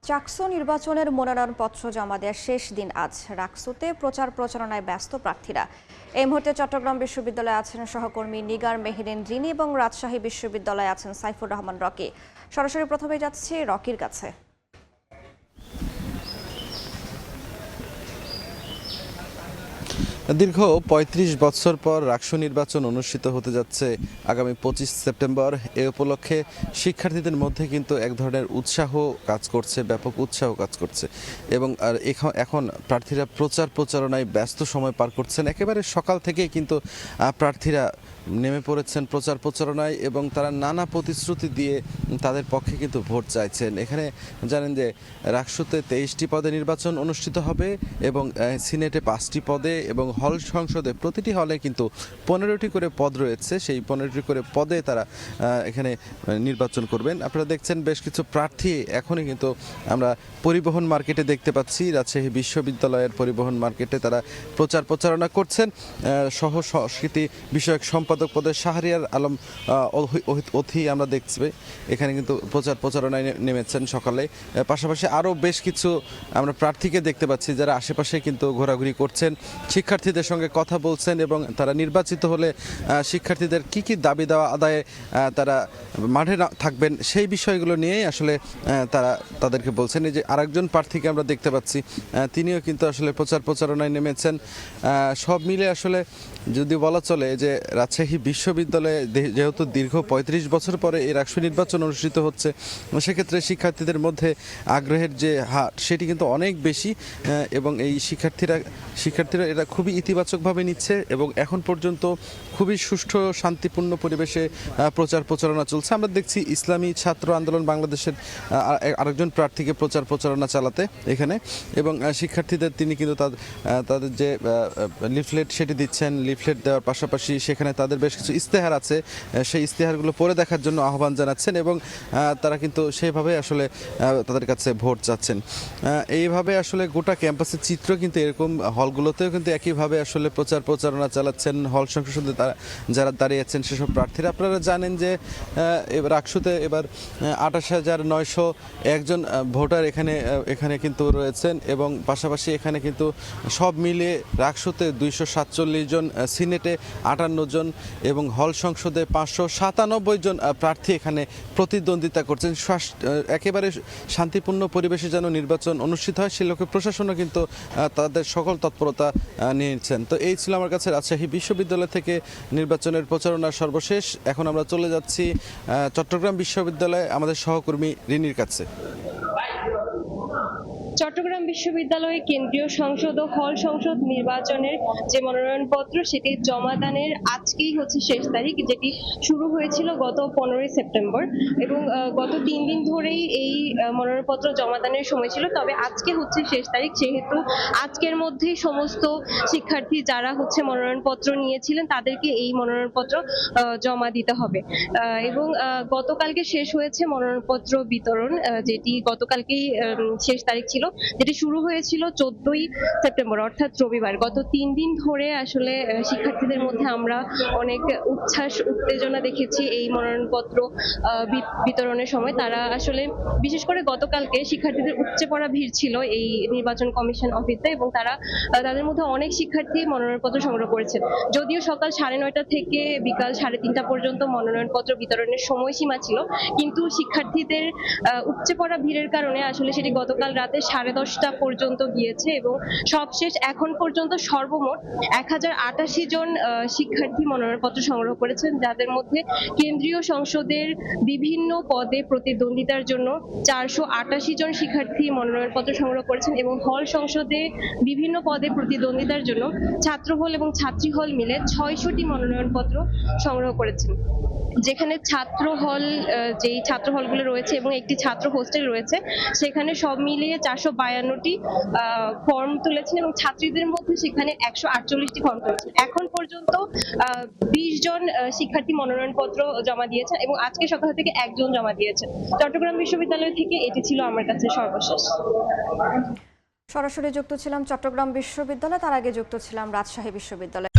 চাকসু নির্বাচনের মনোনয়নপত্র জমা দেওয়ার শেষ দিন আজ। রাকসুতে প্রচার প্রচারণায় ব্যস্ত প্রার্থীরা। এই মুহূর্তে চট্টগ্রাম বিশ্ববিদ্যালয়ে আছেন সহকর্মী নিগার মেহেরিন রিনি এবং রাজশাহী বিশ্ববিদ্যালয়ে আছেন সাইফুর রহমান রকি। সরাসরি প্রথমে যাচ্ছি রকির কাছে। দীর্ঘ ৩৫ বছর পর রাকসু নির্বাচন অনুষ্ঠিত হতে যাচ্ছে আগামী ২৫ সেপ্টেম্বর। এ উপলক্ষে শিক্ষার্থীদের মধ্যে কিন্তু এক ধরনের উৎসাহ কাজ করছে, ব্যাপক উৎসাহ কাজ করছে এবং এখন প্রার্থীরা প্রচার প্রচারণায় ব্যস্ত সময় পার করছেন। একেবারে সকাল থেকেই কিন্তু প্রার্থীরা নেমে পড়েছেন প্রচার প্রচারণায় এবং তারা নানা প্রতিশ্রুতি দিয়ে তাদের পক্ষে কিন্তু ভোট চাইছেন। এখানে জানেন যে রাকসুতে ২৩টি পদে নির্বাচন অনুষ্ঠিত হবে এবং সিনেটে 5টি পদে এবং হল সংসদে প্রতিটি হলে কিন্তু 15টি করে পদ রয়েছে। সেই 15টি করে পদে তারা এখানে নির্বাচন করবেন। আপনারা দেখছেন বেশ কিছু প্রার্থী এখনই কিন্তু আমরা পরিবহন মার্কেটে দেখতে পাচ্ছি। রাজশাহী বিশ্ববিদ্যালয়ের পরিবহন মার্কেটে তারা প্রচার প্রচারণা করছেন। সহ সংস্কৃতি বিষয়ক সম্পাদক পদে শাহরিয়ার আলম অথি আমরা দেখছি এখানে কিন্তু প্রচার প্রচারণায় নেমেছেন সকালে। পাশাপাশি আরও বেশ কিছু আমরা প্রার্থীকে দেখতে পাচ্ছি যারা আশেপাশে কিন্তু ঘোরাঘুরি করছেন, শিক্ষার্থীদের সঙ্গে কথা বলছেন এবং তারা নির্বাচিত হলে শিক্ষার্থীদের কি কি দাবি দেওয়া আদায়ে তারা মাঠে থাকবেন সেই বিষয়গুলো নিয়েই আসলে তারা তাদেরকে বলছেন। এই যে আরেকজন প্রার্থীকে আমরা দেখতে পাচ্ছি, তিনিও কিন্তু আসলে প্রচার প্রচারণায় নেমেছেন। সব মিলে আসলে যদি বলা চলে যে রাজশাহী বিশ্ববিদ্যালয়ে যেহেতু দীর্ঘ ৩৫ বছর পরে এই রাকসু নির্বাচন অনুষ্ঠিত হচ্ছে, সেক্ষেত্রে শিক্ষার্থীদের মধ্যে আগ্রহের যে হার সেটি কিন্তু অনেক বেশি এবং এই শিক্ষার্থীরা এটা খুবই ইতিবাচকভাবে নিচ্ছে এবং এখন পর্যন্ত খুবই সুষ্ঠু শান্তিপূর্ণ পরিবেশে প্রচার প্রচারণা চলছে। আমরা দেখছি ইসলামী ছাত্র আন্দোলন বাংলাদেশের আরেকজন প্রার্থীকে প্রচার প্রচারণা চালাতে এখানে এবং শিক্ষার্থীদের তিনি কিন্তু তাদের যে লিফলেট সেটি দিচ্ছেন। লিফলেট দেওয়ার পাশাপাশি সেখানে তাদের বেশ কিছু ইস্তেহার আছে, সেই ইস্তেহারগুলো পড়ে দেখার জন্য আহ্বান জানাচ্ছেন এবং তারা কিন্তু সেইভাবে আসলে তাদের কাছে ভোট চাচ্ছেন। এইভাবে আসলে গোটা ক্যাম্পাসের চিত্র কিন্তু এরকম, হলগুলোতেও কিন্তু একইভাবে আসলে প্রচার প্রচারণা চালাচ্ছেন হল সংসদে যারা দাঁড়িয়েছেন সেসব প্রার্থীরা। আপনারা জানেন যে রাকসুতে এবার ২৮,৯০১ ভোটার এখানে কিন্তু রয়েছেন এবং পাশাপাশি এখানে কিন্তু সব মিলিয়ে রাকসুতে ২৪৭ জন, সিনেটে ৫৮ জন এবং হল সংসদে ৫৯৭ জন প্রার্থী এখানে প্রতিদ্বন্দ্বিতা করছেন। একেবারে শান্তিপূর্ণ পরিবেশে যেন নির্বাচন অনুষ্ঠিত হয় সে লক্ষ্যে প্রশাসনও কিন্তু তাদের সকল তৎপরতা নিয়েছেন। তো এই ছিল আমার কাছে রাজশাহী বিশ্ববিদ্যালয় থেকে নির্বাচনের প্রচারণার সর্বশেষ। এখন আমরা চলে যাচ্ছি চট্টগ্রাম বিশ্ববিদ্যালয়ে আমাদের সহকর্মী রিনির কাছে। চট্টগ্রাম বিশ্ববিদ্যালয়ে কেন্দ্রীয় সংসদ ও হল সংসদ নির্বাচনের যে মনোনয়নপত্র সেটি জমা দানের আজকেই হচ্ছে শেষ তারিখ, যেটি শুরু হয়েছিল গত 15ই সেপ্টেম্বর এবং গত 3 দিন ধরেই এই মনোনয়নপত্র জমা দানের সময় ছিল। তবে আজকে হচ্ছে শেষ তারিখ, সেহেতু আজকের মধ্যেই সমস্ত শিক্ষার্থী যারা হচ্ছে মনোনয়নপত্র নিয়েছিলেন তাদেরকে এই মনোনয়নপত্র জমা দিতে হবে এবং গতকালকে শেষ হয়েছে মনোনয়নপত্র বিতরণ, যেটি গতকালকেই শেষ তারিখ ছিল, যেটি শুরু হয়েছিল 14ই সেপ্টেম্বর অর্থাৎ রবিবার। গত 3 দিন ধরে আসলে শিক্ষার্থীদের মধ্যে আমরা অনেক উচ্ছ্বাস উত্তেজনা দেখেছি এই মনোনয়নপত্র বিতরণের সময়। তারা আসলে বিশেষ করে গতকালকে শিক্ষার্থীদের উপচে পড়া ভিড় ছিল এই নির্বাচন কমিশন অফিসে এবং তাদের মধ্যে অনেক শিক্ষার্থী মনোনয়নপত্র সংগ্রহ করেছেন। যদিও সকাল 9:30 থেকে বিকাল 3:30 পর্যন্ত মনোনয়নপত্র বিতরণের সময়সীমা ছিল, কিন্তু শিক্ষার্থীদের উপচে পড়া ভিড়ের কারণে আসলে সেটি গতকাল রাতে 10:30 পর্যন্ত গিয়েছে এবং সবশেষ এখন পর্যন্ত সর্বমোট 1088 জন শিক্ষার্থী মনোনয়নপত্র সংগ্রহ করেছেন, যাদের মধ্যে কেন্দ্রীয় সংসদের বিভিন্ন পদে প্রতিদ্বন্দ্বিতার জন্য 488 জন শিক্ষার্থী মনোনয়নপত্র সংগ্রহ করেছেন এবং হল সংসদে বিভিন্ন পদে প্রতিদ্বন্দ্বিতার জন্য ছাত্র হল এবং ছাত্রী হল মিলে 600টি মনোনয়নপত্র সংগ্রহ করেছেন। যেখানে ছাত্র হল, যেই ছাত্র হলগুলো রয়েছে এবং একটি ছাত্র হোস্টেল রয়েছে, সেখানে সব মিলিয়ে 452টি ফর্ম তুলেছেন এবং ছাত্রীদের মধ্যে সেখানে 148টি ফর্ম তুলেছেন। এখন পর্যন্ত 20 জন শিক্ষার্থী মনোনয়নপত্র জমা দিয়েছেন এবং আজকে সকাল থেকে একজন জমা দিয়েছেন। চট্টগ্রাম বিশ্ববিদ্যালয় থেকে এটি ছিল আমার কাছে সর্বশেষ। সরাসরি যুক্ত ছিলাম চট্টগ্রাম বিশ্ববিদ্যালয়, তার আগে যুক্ত ছিলাম রাজশাহী বিশ্ববিদ্যালয়।